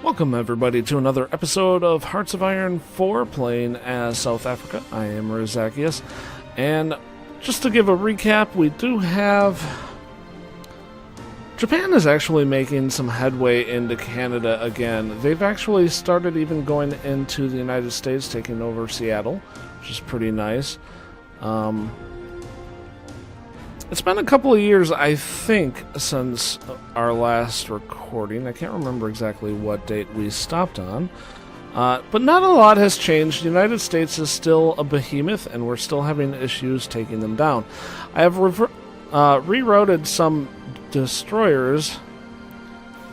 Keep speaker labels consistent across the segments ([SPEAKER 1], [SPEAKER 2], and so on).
[SPEAKER 1] Welcome everybody to another episode of Hearts of Iron 4 playing as South Africa. I am Razakius, and just to give a recap, we do have... Japan is actually making some headway into Canada again. They've actually started even going into the United States, taking over Seattle, which is pretty nice. It's been a couple of years, I think, since our last recording. I can't remember exactly what date we stopped on. But not a lot has changed. The United States is still a behemoth, and we're still having issues taking them down. I have rerouted some destroyers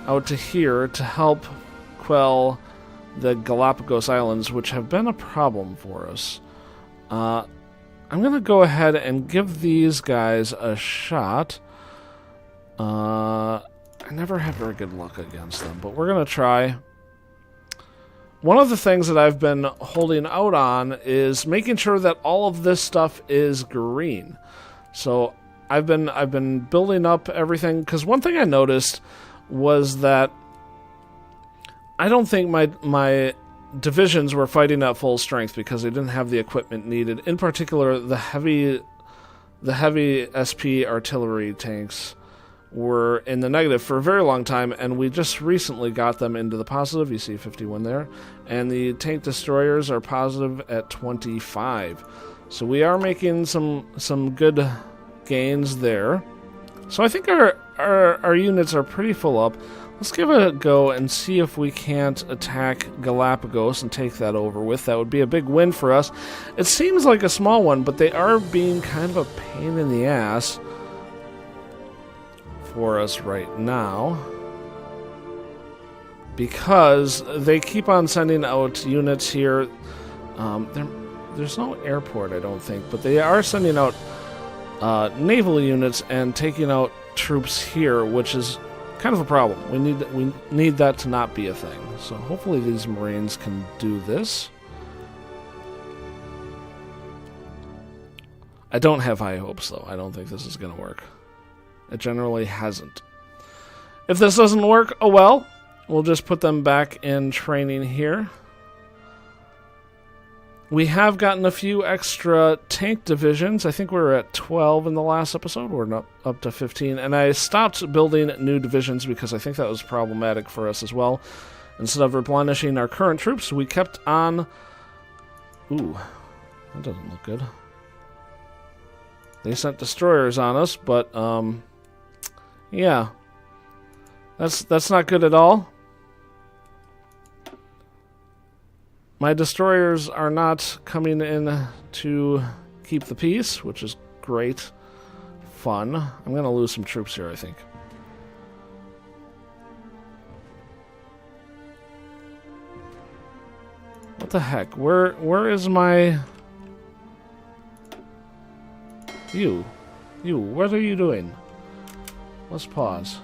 [SPEAKER 1] out to here to help quell the Galapagos Islands, which have been a problem for us. I'm going to go ahead and give these guys a shot. I never have very good luck against them, but we're going to try. One of the things that I've been holding out on is making sure that all of this stuff is green. So I've been building up everything, because one thing I noticed was that I don't think my divisions were fighting at full strength because they didn't have the equipment needed. In particular, the heavy SP artillery tanks were in the negative for a very long time, and we just recently got them into the positive. You see 51 there. And the tank destroyers are positive at 25. So we are making some good gains there. So I think our units are pretty full up. Let's give it a go and see if we can't attack Galapagos and take that over with. That would be a big win for us. It seems like a small one, but they are being kind of a pain in the ass for us right now, because they keep on sending out units here. There's no airport, I don't think, but they are sending out naval units and taking out troops here, which is kind of a problem. We need that to not be a thing. So hopefully these Marines can do this. I don't have high hopes, though. I don't think this is going to work. It generally hasn't. If this doesn't work, oh well. We'll just put them back in training here. We have gotten a few extra tank divisions. I think we were at 12 in the last episode. We're not up to 15. And I stopped building new divisions because I think that was problematic for us as well. Instead of replenishing our current troops, we kept on... Ooh, that doesn't look good. They sent destroyers on us, but, yeah. That's not good at all. My destroyers are not coming in to keep the peace, which is great fun. I'm going to lose some troops here, I think. What the heck? Where is my... You, what are you doing? Let's pause.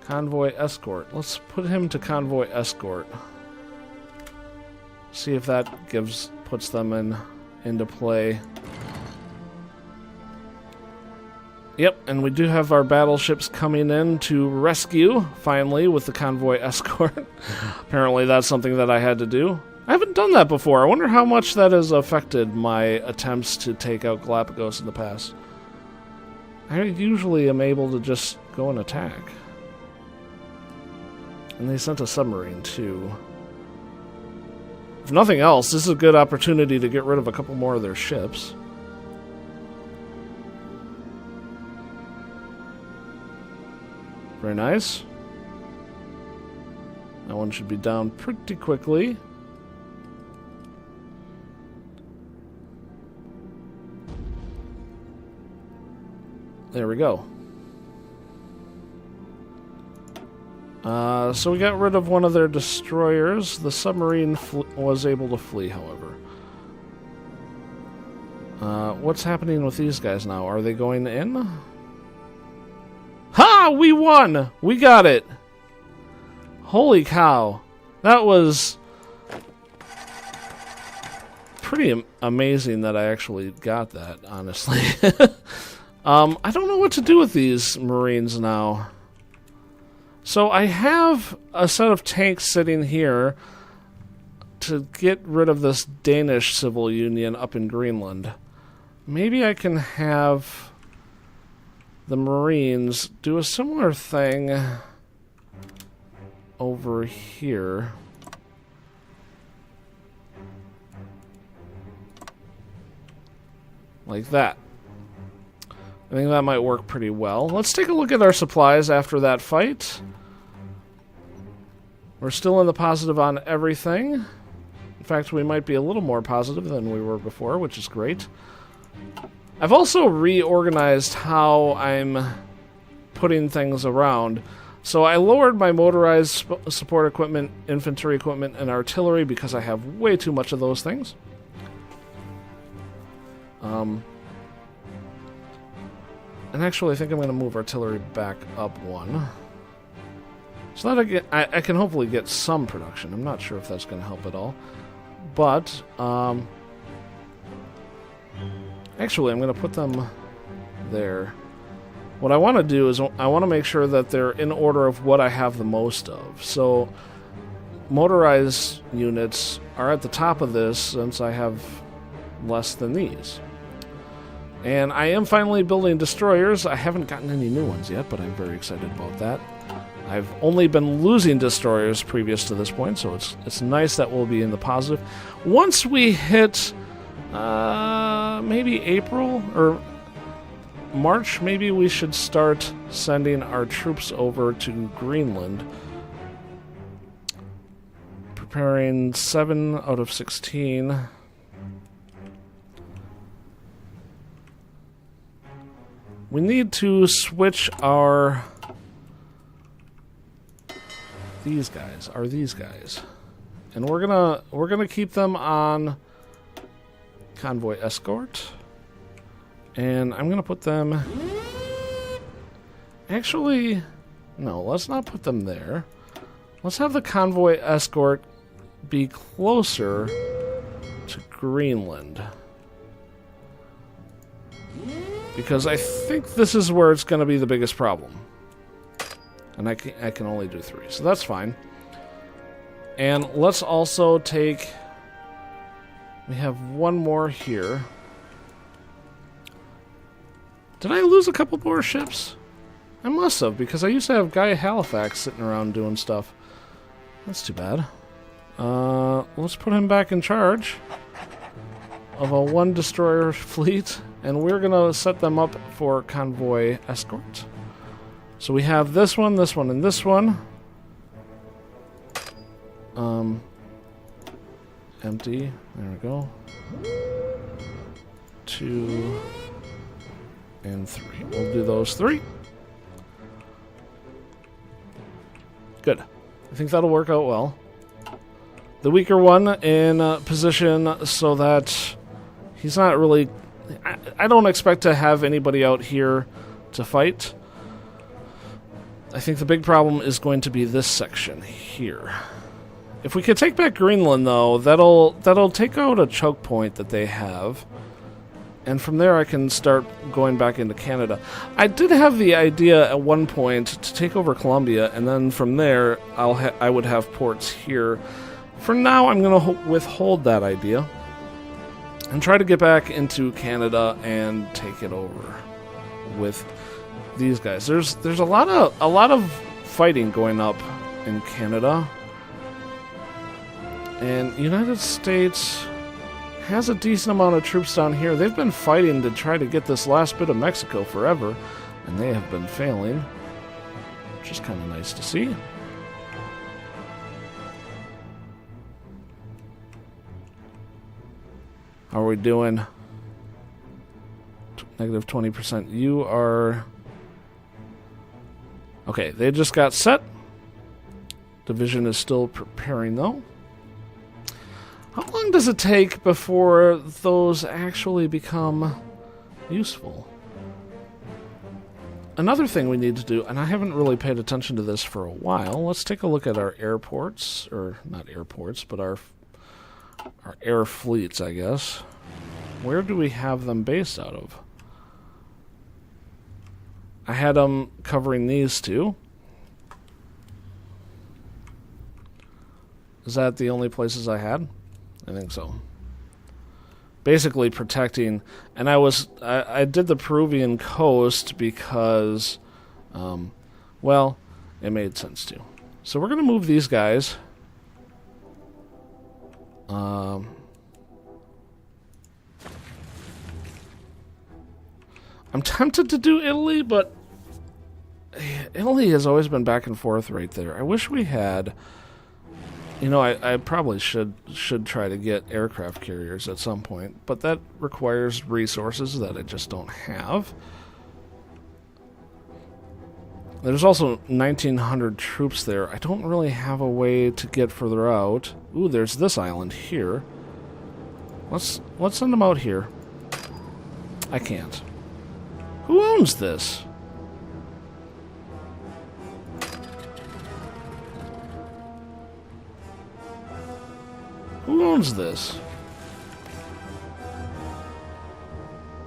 [SPEAKER 1] Convoy escort. Let's put him to convoy escort. See if that puts them into play. Yep, and we do have our battleships coming in to rescue, finally, with the convoy escort. Apparently that's something that I had to do. I haven't done that before. I wonder how much that has affected my attempts to take out Galapagos in the past. I usually am able to just go and attack. And they sent a submarine, too. If nothing else, this is a good opportunity to get rid of a couple more of their ships. Very nice. That one should be down pretty quickly. There we go. So we got rid of one of their destroyers. The submarine was able to flee, however. What's happening with these guys now? Are they going in? Ha! We won! We got it! Holy cow. That was pretty amazing that I actually got that, honestly. I don't know what to do with these Marines now. So I have a set of tanks sitting here to get rid of this Danish civil union up in Greenland. Maybe I can have the Marines do a similar thing over here. Like that. I think that might work pretty well. Let's take a look at our supplies after that fight. We're still in the positive on everything. In fact, we might be a little more positive than we were before, which is great. I've also reorganized how I'm putting things around. So I lowered my motorized support equipment, infantry equipment, and artillery because I have way too much of those things. And actually, I think I'm going to move artillery back up one. So that I can hopefully get some production. I'm not sure if that's going to help at all. But, actually, I'm going to put them there. What I want to do is I want to make sure that they're in order of what I have the most of. So, motorized units are at the top of this since I have less than these. And I am finally building destroyers. I haven't gotten any new ones yet, but I'm very excited about that. I've only been losing destroyers previous to this point, so it's nice that we'll be in the positive. Once we hit maybe April or March, maybe we should start sending our troops over to Greenland. Preparing 7 out of 16. We need to switch our... These guys. And we're gonna keep them on convoy escort. And I'm gonna put them... Actually, no, let's not put them there. Let's have the convoy escort be closer to Greenland. Because I think this is where it's going to be the biggest problem. And I can only do 3, so that's fine. And let's also take... We have one more here. Did I lose a couple more ships? I must have, because I used to have Guy Halifax sitting around doing stuff. That's too bad. Let's put him back in charge of a 1 destroyer fleet. And we're going to set them up for convoy escort. So we have this one, and this one. Empty. There we go. 2 and 3. We'll do those 3. Good. I think that'll work out well. The weaker one in position so that he's not really... I don't expect to have anybody out here to fight. I think the big problem is going to be this section here. If we could take back Greenland, though, that'll take out a choke point that they have. And from there I can start going back into Canada. I did have the idea at one point to take over Colombia, and then from there I would have ports here. For now, I'm going to withhold that idea. And try to get back into Canada and take it over with these guys. There's a lot of fighting going up in Canada, and United States has a decent amount of troops down here. They've been fighting to try to get this last bit of Mexico forever, and they have been failing, which is kind of nice to see. How are we doing? Negative 20%. You are... Okay, they just got set. Division is still preparing, though. How long does it take before those actually become useful? Another thing we need to do, and I haven't really paid attention to this for a while, let's take a look at our airports, or not airports, but our air fleets, I guess. Where do we have them based out of? I had them covering these two. Is that the only places I had? I think so. Basically protecting, and I did the Peruvian coast because, well, it made sense to. So we're going to move these guys. I'm tempted to do Italy, but Italy has always been back and forth right there. I wish we had... You know, I probably should try to get aircraft carriers at some point, but that requires resources that I just don't have. There's also 1,900 troops there. I don't really have a way to get further out. Ooh, there's this island here. Let's send them out here. I can't. Who owns this? Who owns this?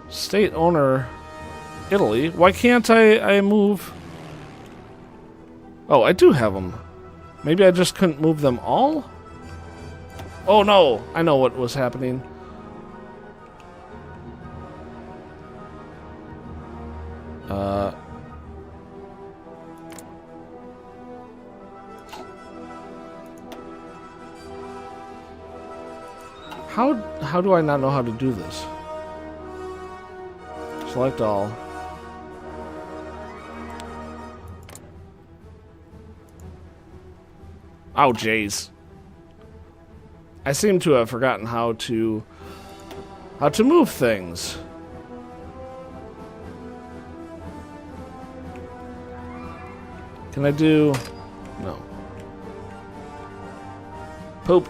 [SPEAKER 1] State owner, Italy. Why can't I move? Oh, I do have them. Maybe I just couldn't move them all? Oh no, I know what was happening. How do I not know how to do this? Select all. Oh, jeez. I seem to have forgotten how to move things. Can I do... No. Poop.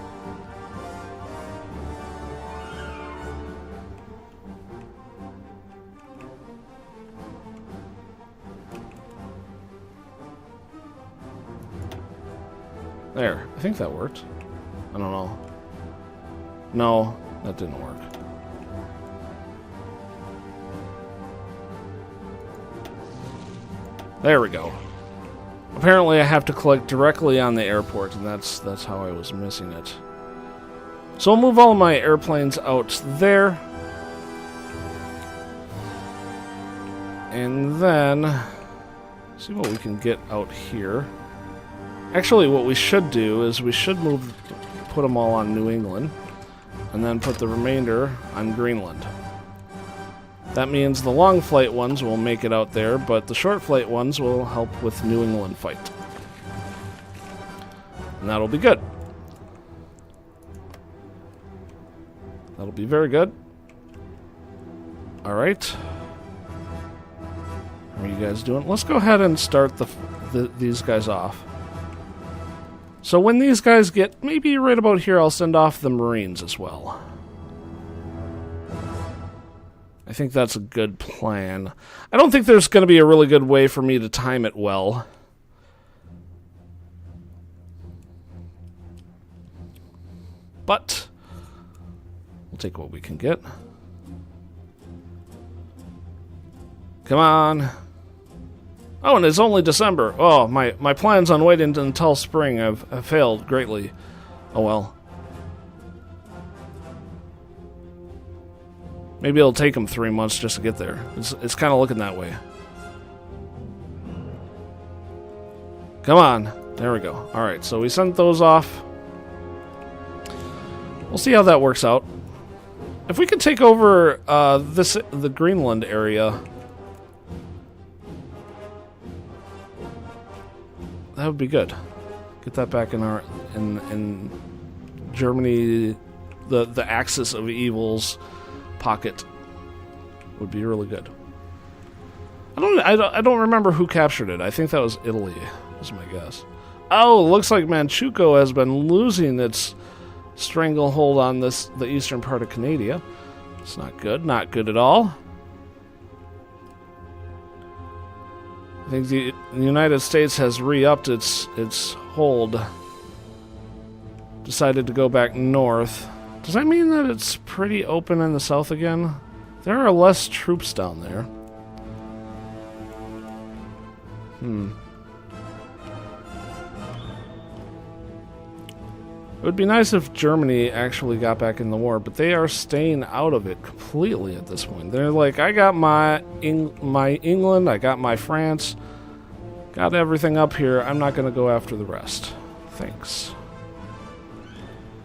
[SPEAKER 1] There. I think that worked. I don't know. No, that didn't work. There we go. Apparently I have to click directly on the airport, and that's how I was missing it. So I'll move all of my airplanes out there. And then see what we can get out here. Actually, what we should do is we should put them all on New England, and then put the remainder on Greenland. That means the long flight ones will make it out there, but the short flight ones will help with New England fight. And that'll be good. That'll be very good. Alright. How are you guys doing? Let's go ahead and start these guys off. So when these guys get maybe right about here, I'll send off the Marines as well. I think that's a good plan. I don't think there's going to be a really good way for me to time it well. But we'll take what we can get. Come on. Oh, and it's only December. Oh, my plans on waiting until spring have failed greatly. Oh well. Maybe it'll take them 3 months just to get there. It's kind of looking that way. Come on. There we go. Alright, so we sent those off. We'll see how that works out. If we could take over the Greenland area, that would be good. Get that back in Germany, the axis of evils pocket would be really good. I don't remember who captured it. I think that was Italy, is my guess. Oh, looks like Manchukuo has been losing its stranglehold on the eastern part of Canada. It's not good. Not good at all. I think the United States has re-upped its hold. Decided to go back north. Does that mean that it's pretty open in the south again? There are less troops down there. It would be nice if Germany actually got back in the war, but they are staying out of it completely at this point. They're like, I got my England, I got my France, got everything up here. I'm not going to go after the rest. Thanks.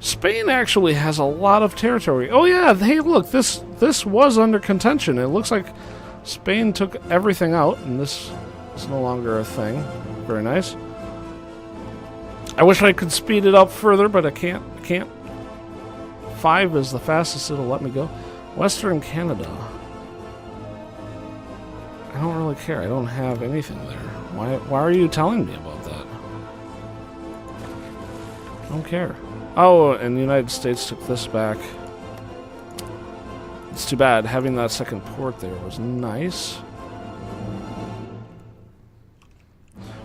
[SPEAKER 1] Spain actually has a lot of territory. Oh yeah, hey look, this was under contention. It looks like Spain took everything out, and this is no longer a thing. Very nice. I wish I could speed it up further, but I can't. 5 is the fastest it'll let me go. Western Canada. I don't really care. I don't have anything there. Why are you telling me about that? I don't care. Oh, and the United States took this back. It's too bad. Having that second port there was nice.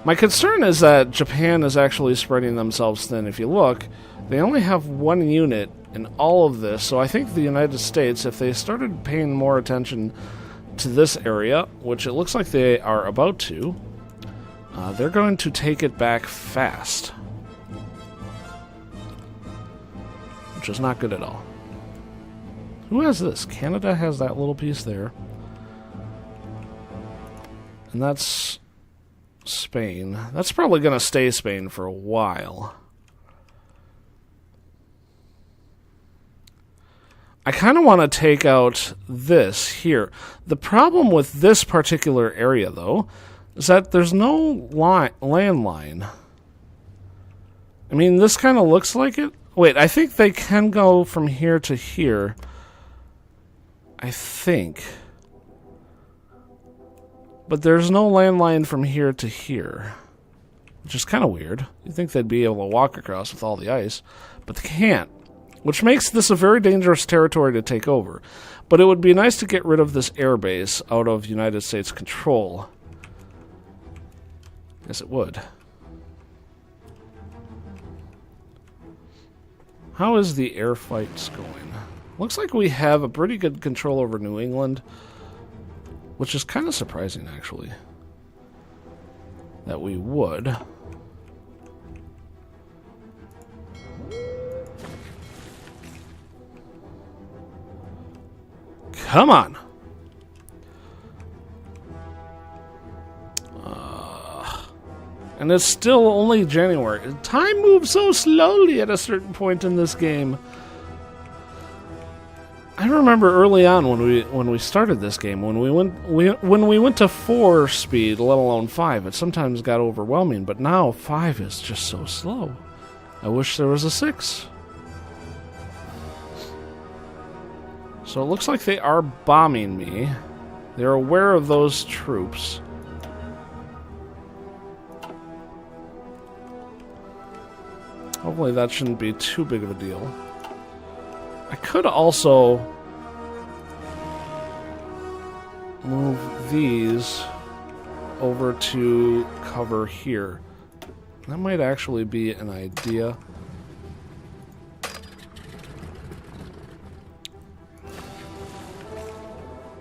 [SPEAKER 1] My concern is that Japan is actually spreading themselves thin. If you look, they only have 1 unit in all of this, so I think the United States, if they started paying more attention to this area, which it looks like they are about to, they're going to take it back fast. Which is not good at all. Who has this? Canada has that little piece there. And that's Spain. That's probably going to stay Spain for a while. I kind of want to take out this here. The problem with this particular area, though, is that there's no landline. I mean, this kind of looks like it. Wait, I think they can go from here to here. I think. But there's no landline from here to here, which is kind of weird. You'd think they'd be able to walk across with all the ice, but they can't, which makes this a very dangerous territory to take over. But it would be nice to get rid of this air base out of United States control. Yes, it would. How is the air fights going? Looks like we have a pretty good control over New England. Which is kind of surprising, actually, that we would. Come on! And it's still only January. Time moves so slowly at a certain point in this game. I remember early on when we started this game, when we went to 4 speed, let alone 5, it sometimes got overwhelming. But now 5 is just so slow. I wish there was a 6. So it looks like they are bombing me. They're aware of those troops. Hopefully that shouldn't be too big of a deal. I could also move these over to cover here. That might actually be an idea.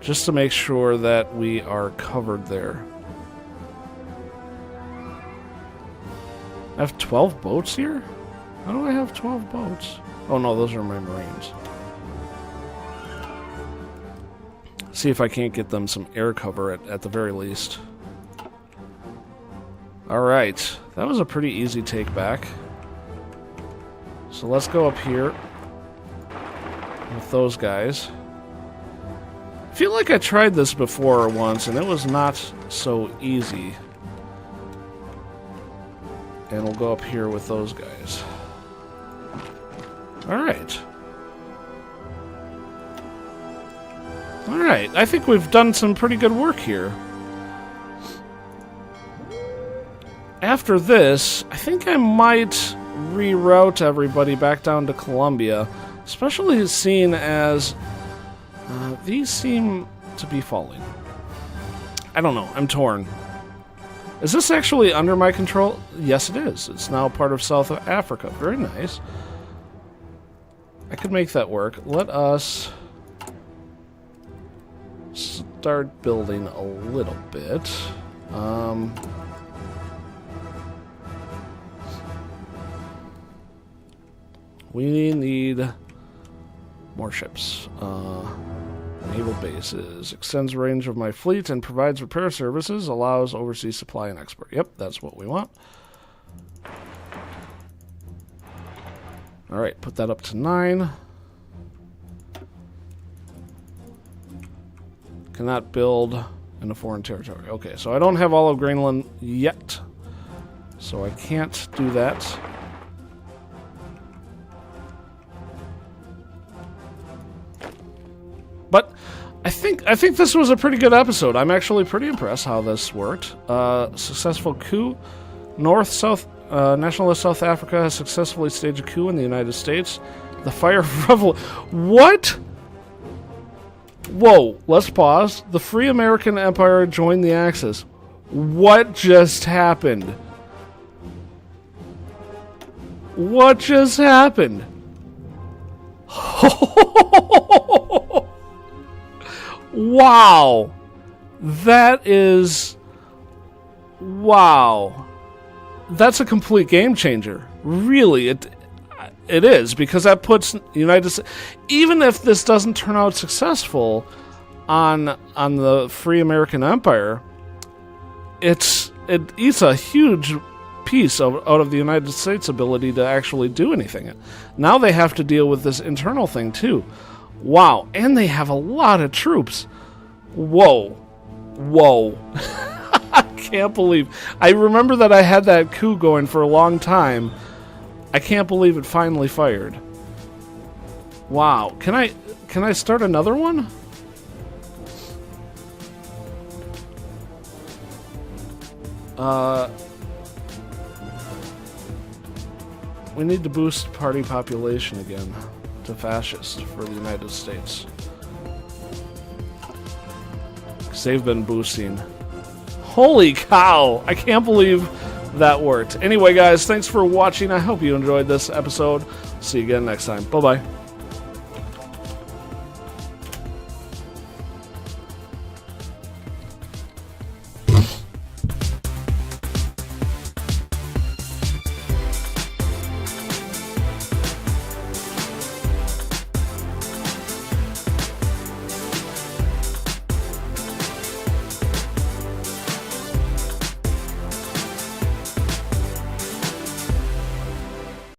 [SPEAKER 1] Just to make sure that we are covered there. I have 12 boats here? How do I have 12 boats? Oh no, those are my Marines. See if I can't get them some air cover at the very least. Alright, that was a pretty easy take back. So let's go up here with those guys. I feel like I tried this before once and it was not so easy. And we'll go up here with those guys. Alright. Alright, I think we've done some pretty good work here. After this, I think I might reroute everybody back down to Colombia, especially seeing as these seem to be falling. I don't know, I'm torn. Is this actually under my control? Yes, it is. It's now part of South Africa. Very nice. I could make that work. Let us start building a little bit. We need more ships. Naval bases. Extends range of my fleet and provides repair services. Allows overseas supply and export. Yep, that's what we want. Alright, put that up to 9. Cannot build in a foreign territory. Okay, so I don't have all of Greenland yet. So I can't do that. But I think this was a pretty good episode. I'm actually pretty impressed how this worked. Successful coup. Nationalist South Africa has successfully staged a coup in the United States. The Fire Revolution. What? Whoa, let's pause. The Free American Empire joined the Axis. What just happened? What just happened? Wow. That is... Wow. That's a complete game changer. Really, it is, because that puts United States... Even if this doesn't turn out successful on the Free American Empire, it eats a huge piece out of the United States' ability to actually do anything. Now they have to deal with this internal thing, too. Wow, and they have a lot of troops. Whoa. Whoa. I can't believe... I remember that I had that coup going for a long time. I can't believe it finally fired. Wow. Can I start another one? We need to boost party population again to fascist for the United States. Because they've been boosting. Holy cow! I can't believe that worked. Anyway, guys, thanks for watching. I hope you enjoyed this episode. See you again next time. Bye-bye.